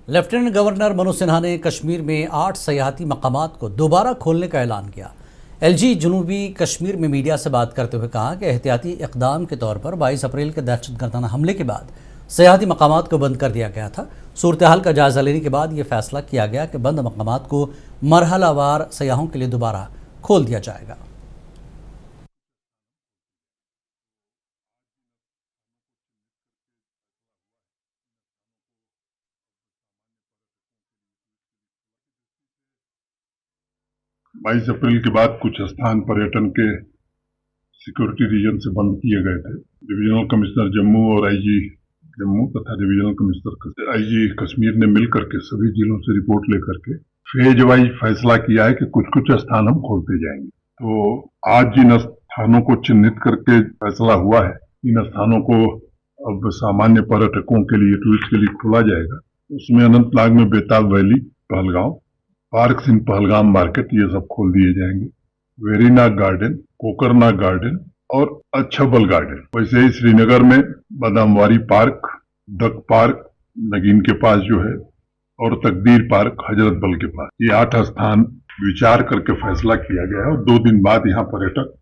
Lieutenant governor Manoj Sinha ने कश्मीर में 8 सयाहती मकामात को दोबारा खोलने का ऐलान किया। एलजी जनूबी कश्मीर में मीडिया से बात करते हुए कहा कि एहतियाती इकदाम के तौर पर 22 अप्रैल के दहशतगर्दाना हमले के बाद सयाहती मकामात को बंद कर दिया गया था। सूरत हाल का जायजा लेने के बाद ये फैसला किया गया कि बंद मकामात को मरहलावार सयाहों के लिए दोबारा खोल दिया जाएगा। बाईस अप्रैल के बाद कुछ स्थान पर्यटन के सिक्योरिटी रीजन से बंद किए गए थे। डिविजनल कमिश्नर जम्मू और आईजी जम्मू तथा डिविजनल कमिश्नर आईजी कश्मीर ने मिलकर के सभी जिलों से रिपोर्ट लेकर के फेज वाइज फैसला किया है कि कुछ कुछ स्थान हम खोलते जाएंगे। तो आज जिन स्थानों को चिन्हित करके फैसला हुआ है, इन स्थानों को अब सामान्य पर्यटकों के लिए, टूरिस्ट के लिए खोला जाएगा। उसमें अनंतनाग में बेताब वैली, पहलगांव, पार्क्स इन पहलगाम मार्केट, ये सब खोल दिए जाएंगे। वेरीनाग गार्डन, कोकरनाग गार्डन और अच्छबल गार्डन। वैसे ही श्रीनगर में बादामवारी पार्क, डक पार्क नगीन के पास जो है, और तकदीर पार्क हजरत बल के पास, ये 8 स्थान विचार करके फैसला किया गया है और 2 दिन बाद यहाँ पर्यटक